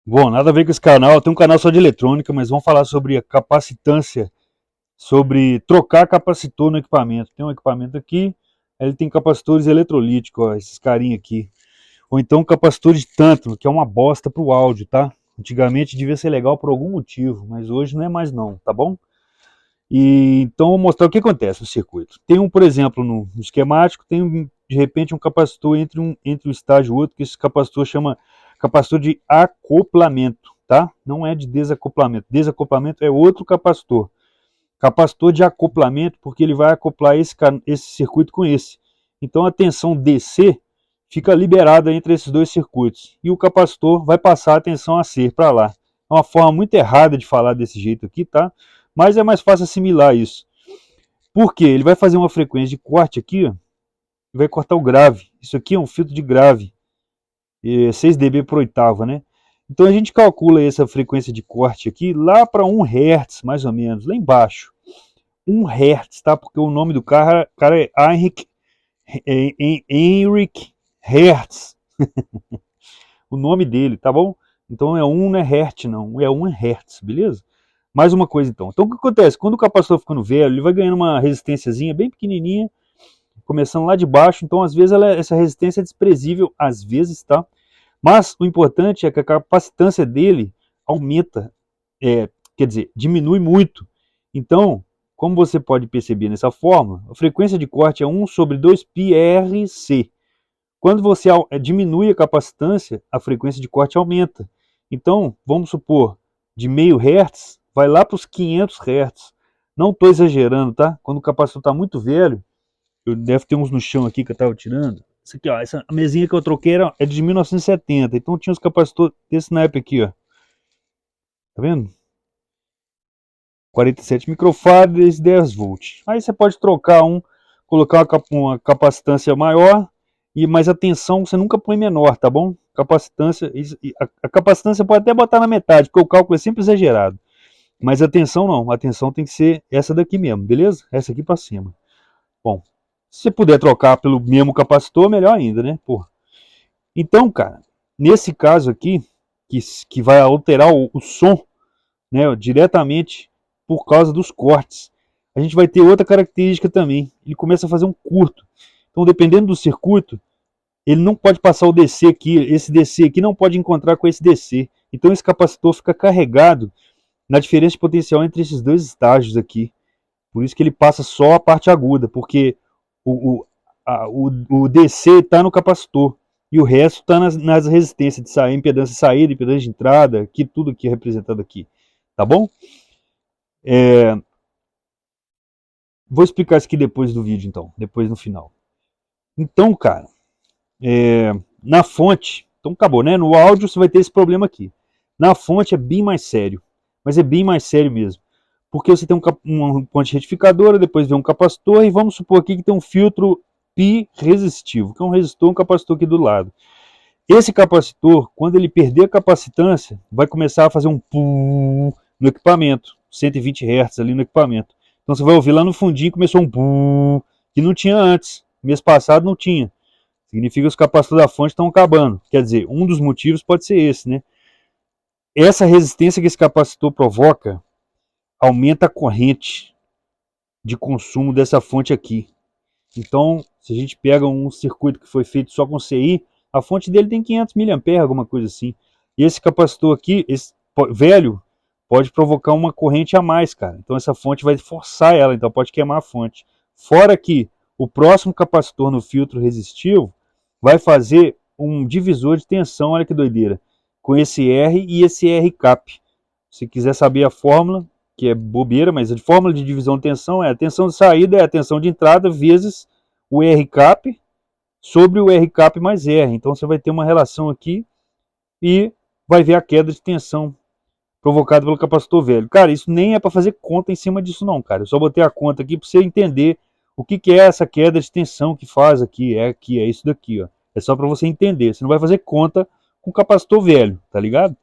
Bom, nada a ver com esse canal, tem um canal só de eletrônica, mas vamos falar sobre a capacitância, sobre trocar capacitor no equipamento. Tem um equipamento aqui, ele tem capacitores eletrolíticos, ó, esses carinha aqui. Ou então capacitor de tântalo, que é uma bosta pro áudio, tá? Antigamente devia ser legal por algum motivo, mas hoje não é mais não, tá bom? E então vou mostrar o que acontece no circuito. Tem um, por exemplo, no esquemático, tem de repente um capacitor entre um estágio e outro, que esse capacitor chama capacitor de acoplamento, tá? Não é de desacoplamento. Desacoplamento é outro capacitor. Capacitor de acoplamento, porque ele vai acoplar esse circuito com esse. Então a tensão DC fica liberada entre esses dois circuitos. E o capacitor vai passar a tensão AC para lá. É uma forma muito errada de falar desse jeito aqui, tá? Mas é mais fácil assimilar isso. Por quê? Ele vai fazer uma frequência de corte aqui, ó, e vai cortar o grave. Isso aqui é um filtro de grave, 6 dB por oitava, né? Então a gente calcula essa frequência de corte aqui lá para 1 Hz, mais ou menos, lá embaixo. 1 Hz, tá? Porque o nome do cara é Heinrich Hertz. O nome dele, tá bom? Então é 1, não é Hertz, não. É 1 Hz, beleza? Mais uma coisa então. Então o que acontece? Quando o capacitor ficando velho, ele vai ganhando uma resistênciazinha bem pequenininha, começando lá de baixo. Então às vezes essa resistência é desprezível, às vezes, tá? Mas o importante é que a capacitância dele aumenta, quer dizer, diminui muito. Então, como você pode perceber nessa fórmula, a frequência de corte é 1 sobre 2πRC. Quando você diminui a capacitância, a frequência de corte aumenta. Então, vamos supor, de meio Hz, vai lá para os 500 Hz. Não estou exagerando, tá? Quando o capacitor está muito velho, eu deve ter uns no chão aqui que eu estava tirando. Isso aqui, ó, essa mesinha que eu troquei é de 1970, então tinha os capacitores desse naipe aqui, ó. Tá vendo? 47 microfarads, 10 volts. Aí você pode trocar colocar uma capacitância maior, mas a tensão você nunca põe menor, tá bom? Capacitância, a capacitância pode até botar na metade, porque o cálculo é sempre exagerado. Mas a tensão não, a tensão tem que ser essa daqui mesmo, beleza? Essa aqui para cima. Bom, se você puder trocar pelo mesmo capacitor, melhor ainda, né? Porra. Então, cara, nesse caso aqui, que vai alterar o som, né, diretamente por causa dos cortes, a gente vai ter outra característica também. Ele começa a fazer um curto. Então, dependendo do circuito, ele não pode passar o DC aqui, esse DC aqui não pode encontrar com esse DC. Então, esse capacitor fica carregado na diferença de potencial entre esses dois estágios aqui. Por isso que ele passa só a parte aguda, porque o DC está no capacitor e o resto está nas resistências de saída, impedância de saída, impedância de entrada, que tudo aqui é representado aqui. Tá bom? Vou explicar isso aqui depois do vídeo, então, depois no final. Então, cara, na fonte, então acabou, né? No áudio você vai ter esse problema aqui. Na fonte é bem mais sério, mas é bem mais sério mesmo. Porque você tem uma ponte retificadora, depois vem um capacitor, e vamos supor aqui que tem um filtro pi resistivo, que é um resistor, um capacitor aqui do lado. Esse capacitor, quando ele perder a capacitância, vai começar a fazer um pum no equipamento, 120 Hz ali no equipamento. Então você vai ouvir lá no fundinho, começou um pum, que não tinha antes. Mês passado não tinha. Significa que os capacitores da fonte estão acabando. Quer dizer, um dos motivos pode ser esse, né? Essa resistência que esse capacitor provoca aumenta a corrente de consumo dessa fonte aqui. Então, se a gente pega um circuito que foi feito só com CI, a fonte dele tem 500 mA, alguma coisa assim. E esse capacitor aqui, esse velho, pode provocar uma corrente a mais, cara. Então essa fonte vai forçar ela, então pode queimar a fonte. Fora que o próximo capacitor no filtro resistivo vai fazer um divisor de tensão, olha que doideira, com esse R e esse R cap. Se quiser saber a fórmula, que é bobeira, mas a fórmula de divisão de tensão é a tensão de saída é a tensão de entrada vezes o R cap sobre o R cap mais R. Então você vai ter uma relação aqui e vai ver a queda de tensão provocada pelo capacitor velho. Cara, isso nem é para fazer conta em cima disso não, cara. Eu só botei a conta aqui para você entender o que é essa queda de tensão que faz aqui. É isso daqui, ó. É só para você entender. Você não vai fazer conta com o capacitor velho, tá ligado?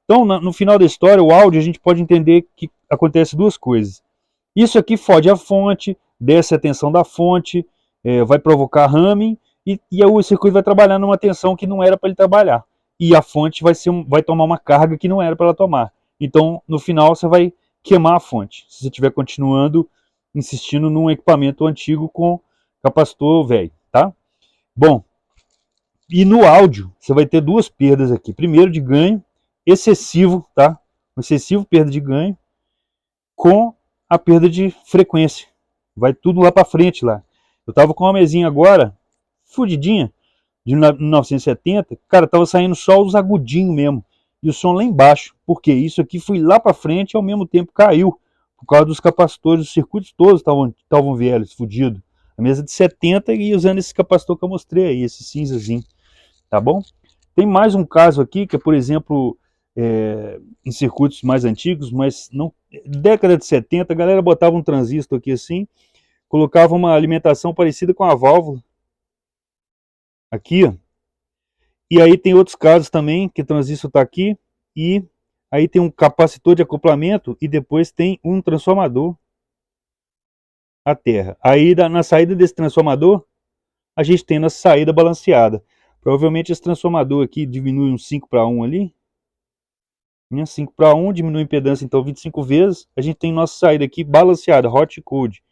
Então, no final da história, o áudio, a gente pode entender que acontece duas coisas. Isso aqui fode a fonte, desce a tensão da fonte, vai provocar ramming, e o circuito vai trabalhar numa tensão que não era para ele trabalhar. e a fonte vai tomar uma carga que não era para ela tomar. Então, no final, você vai queimar a fonte, se você estiver continuando insistindo num equipamento antigo com capacitor velho, tá? Bom, e no áudio, você vai ter duas perdas aqui. Primeiro, de ganho excessivo, tá? Um excessivo perda de ganho com a perda de frequência. Vai tudo lá para frente lá. Eu tava com uma mesinha agora, fudidinha, de 1970, cara, tava saindo só os agudinhos mesmo. E o som lá embaixo. Porque isso aqui foi lá para frente e ao mesmo tempo caiu. Por causa dos capacitores, os circuitos todos estavam velhos, fudidos. A mesa de 70 e usando esse capacitor que eu mostrei aí, esse cinzazinho. Tá bom? Tem mais um caso aqui, que é, por exemplo, em circuitos mais antigos, mas não, década de 70, a galera botava um transistor aqui assim, colocava uma alimentação parecida com a válvula, aqui, ó. E aí tem outros casos também, que o transistor está aqui, e aí tem um capacitor de acoplamento, e depois tem um transformador à terra. Aí na saída desse transformador, a gente tem nossa saída balanceada. Provavelmente esse transformador aqui diminui um 5:1 ali, 5:1, diminui a impedância então 25 vezes, a gente tem nossa saída aqui balanceada, hot code.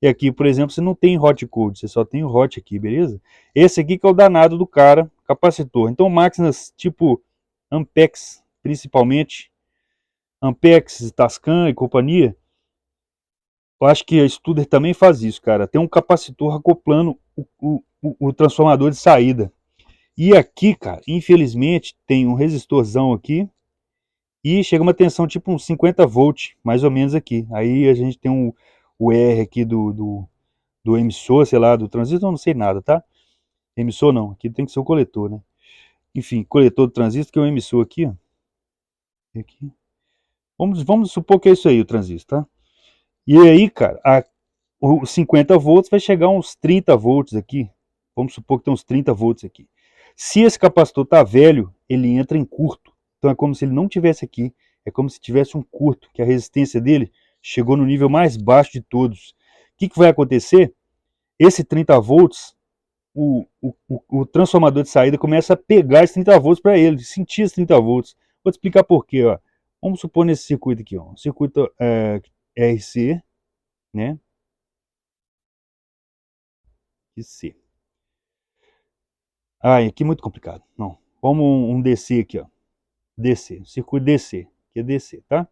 E aqui, por exemplo, você não tem hot code, você só tem o hot aqui, beleza? Esse aqui que é o danado do cara, capacitor. Então máquinas tipo Ampex, principalmente, Ampex, Tascam e companhia, eu acho que a Studer também faz isso, cara. Tem um capacitor acoplando o transformador de saída. E aqui, cara, infelizmente, tem um resistorzão aqui, e chega uma tensão tipo uns 50 volts, mais ou menos aqui. Aí a gente tem o R aqui do emissor, sei lá, do transistor, eu não sei nada, tá? Emissor não, aqui tem que ser o coletor, né? Enfim, coletor do transistor, que é o emissor aqui, ó. Aqui. Vamos supor que é isso aí, o transistor, tá? E aí, cara, os 50 volts vai chegar a uns 30 volts aqui. Vamos supor que tem uns 30 volts aqui. Se esse capacitor tá velho, ele entra em curto. Então é como se ele não tivesse aqui. É como se tivesse um curto, que a resistência dele chegou no nível mais baixo de todos. O que vai acontecer? Esse 30 volts, o transformador de saída começa a pegar esses 30 volts para ele, sentir esses 30 volts. Vou te explicar por quê. Ó. Vamos supor nesse circuito aqui, ó, um circuito RC, né? C. Aqui é muito complicado. Não. Vamos um DC aqui, ó. DC, circuito DC, que é DC, tá?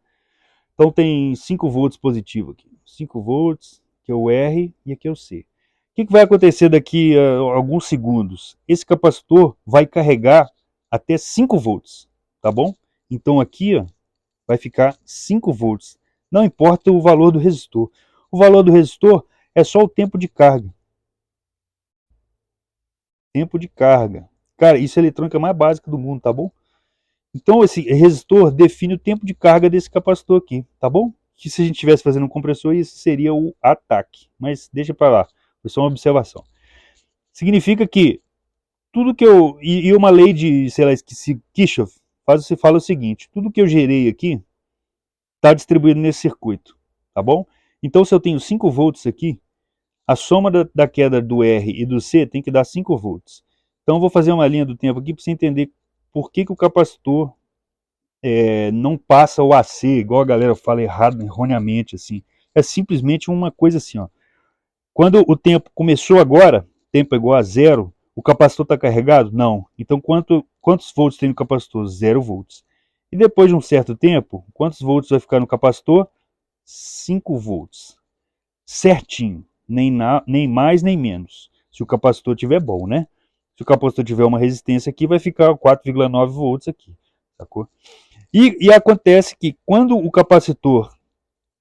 Então tem 5 volts positivo aqui. 5 volts, que é o R, e aqui é o C. O que vai acontecer daqui a alguns segundos? Esse capacitor vai carregar até 5 volts, tá bom? Então aqui, ó, vai ficar 5 volts. Não importa o valor do resistor. O valor do resistor é só o tempo de carga. Tempo de carga. Cara, isso é a eletrônica mais básica do mundo, tá bom? Então esse resistor define o tempo de carga desse capacitor aqui, tá bom? Que se a gente estivesse fazendo um compressor, isso seria o ataque. Mas deixa para lá, foi só uma observação. Significa que tudo que eu... E uma lei de, sei lá, Kirchhoff fala o seguinte, tudo que eu gerei aqui está distribuído nesse circuito, tá bom? Então se eu tenho 5 volts aqui, a soma da queda do R e do C tem que dar 5 volts. Então eu vou fazer uma linha do tempo aqui para você entender por que o capacitor não passa o AC, igual a galera fala errado, erroneamente, assim. É simplesmente uma coisa assim, ó. Quando o tempo começou agora, tempo é igual a zero, o capacitor está carregado? Não. Então quantos volts tem no capacitor? 0 volts. E depois de um certo tempo, quantos volts vai ficar no capacitor? 5 volts. Certinho. Nem mais nem menos. Se o capacitor estiver bom, né? Se o capacitor tiver uma resistência aqui, vai ficar 4,9 volts aqui. Sacou? E acontece que quando o capacitor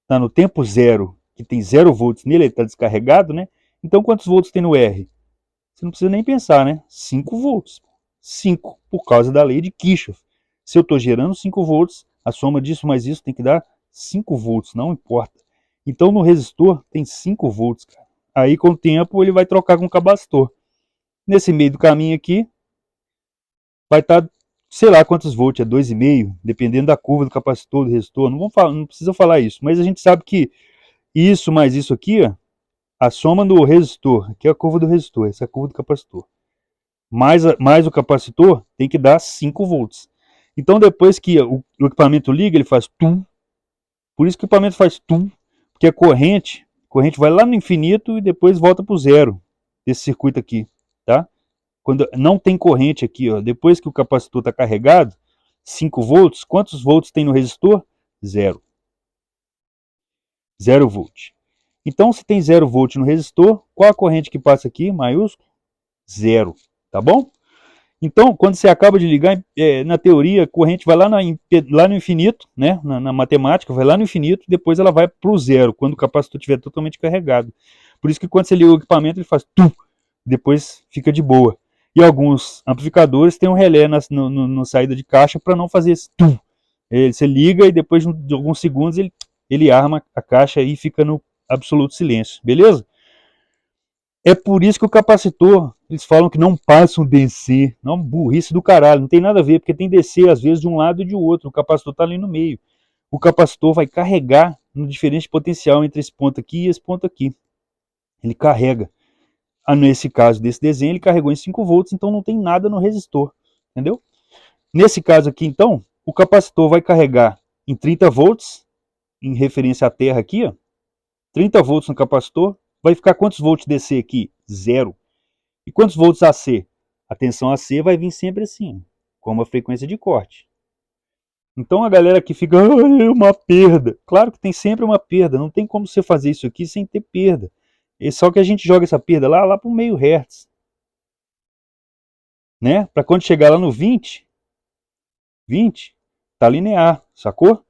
está no tempo zero, que tem 0 volts nele, ele está descarregado, né? Então quantos volts tem no R? Você não precisa nem pensar, né? 5 volts. 5, por causa da lei de Kirchhoff. Se eu estou gerando 5 volts, a soma disso mais isso tem que dar 5 volts, não importa. Então no resistor tem 5 volts, cara. Aí com o tempo ele vai trocar com o capacitor. Nesse meio do caminho aqui, vai estar sei lá quantos volts, é 2,5, dependendo da curva do capacitor, do resistor, não precisa falar isso, mas a gente sabe que isso mais isso aqui, ó, a soma do resistor, aqui é a curva do resistor, essa é a curva do capacitor. mais o capacitor, tem que dar 5 volts. Então depois que o equipamento liga, ele faz tum. Por isso que o equipamento faz tum, porque a corrente vai lá no infinito e depois volta para o zero, desse circuito aqui, tá? Quando não tem corrente aqui, ó, depois que o capacitor está carregado, 5 volts, quantos volts tem no resistor? Zero. 0 volt. Então, se tem 0 volt no resistor, qual a corrente que passa aqui, maiúsculo? Zero, tá bom? Então, quando você acaba de ligar, na teoria, a corrente vai lá no infinito, né? Na matemática, vai lá no infinito, depois ela vai para o zero, quando o capacitor estiver totalmente carregado. Por isso que quando você liga o equipamento, ele faz tum, depois fica de boa. E alguns amplificadores têm um relé na saída de caixa para não fazer esse tum. Você liga e depois de alguns segundos ele arma a caixa e fica no absoluto silêncio, beleza? É por isso que o capacitor, eles falam que não passa um DC. Não, burrice do caralho, não tem nada a ver, porque tem DC às vezes de um lado e de outro, o capacitor está ali no meio. O capacitor vai carregar no diferente potencial entre esse ponto aqui e esse ponto aqui. Ele carrega. Nesse caso desse desenho, ele carregou em 5 volts, então não tem nada no resistor, entendeu? Nesse caso aqui, então, o capacitor vai carregar em 30 volts, em referência à terra aqui, ó, 30 volts no capacitor, vai ficar quantos volts DC aqui? Zero. E quantos volts AC? A tensão AC vai vir sempre assim, com uma frequência de corte. Então a galera que fica, é uma perda. Claro que tem sempre uma perda, não tem como você fazer isso aqui sem ter perda. É só que a gente joga essa perda lá para o meio hertz. Né? Para quando chegar lá no 20, tá linear, sacou?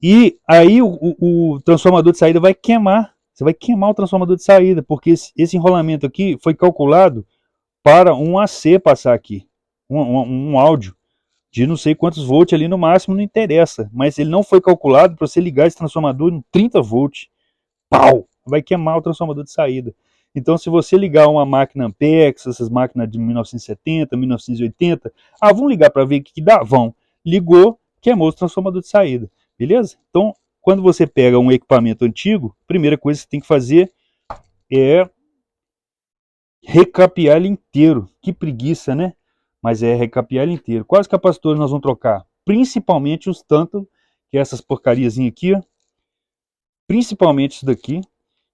E aí o transformador de saída vai queimar. Você vai queimar o transformador de saída, porque esse enrolamento aqui foi calculado para um AC passar aqui. Um áudio de não sei quantos volts ali no máximo, não interessa. Mas ele não foi calculado para você ligar esse transformador em 30 volts. Pau! Vai queimar o transformador de saída. Então, se você ligar uma máquina Ampex, essas máquinas de 1970, 1980, vão ligar para ver o que dá? Vão. Ligou, queimou o transformador de saída. Beleza? Então, quando você pega um equipamento antigo, a primeira coisa que você tem que fazer é recapear ele inteiro. Que preguiça, né? Mas é recapear ele inteiro. Quais capacitores nós vamos trocar? Principalmente os tanto, que é essas porcariazinhas aqui, ó. Principalmente isso daqui.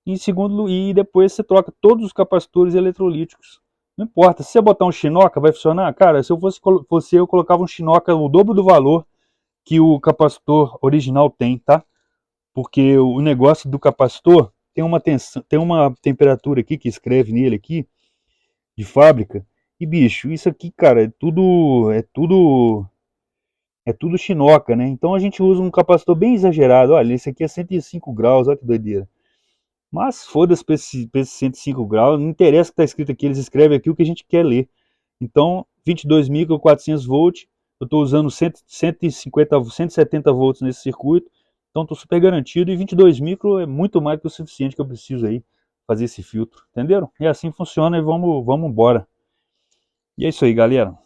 E depois você troca todos os capacitores eletrolíticos. Não importa, se você botar um Shinoka, vai funcionar? Cara, se eu fosse você, eu colocava um Shinoka o dobro do valor que o capacitor original tem, tá? Porque o negócio do capacitor tem uma temperatura aqui que escreve nele aqui, de fábrica. E bicho, isso aqui, cara, é tudo Shinoka, né? Então a gente usa um capacitor bem exagerado. Olha, esse aqui é 105 graus, olha que doideira. Mas foda-se para esse 105 graus, não interessa o que está escrito aqui, eles escrevem aqui o que a gente quer ler. Então, 22 micro, 400 volts, eu estou usando 150, 170 volts nesse circuito, então estou super garantido, e 22 micro é muito mais do que o suficiente que eu preciso aí fazer esse filtro, entenderam? E assim funciona e vamos embora. E é isso aí, galera.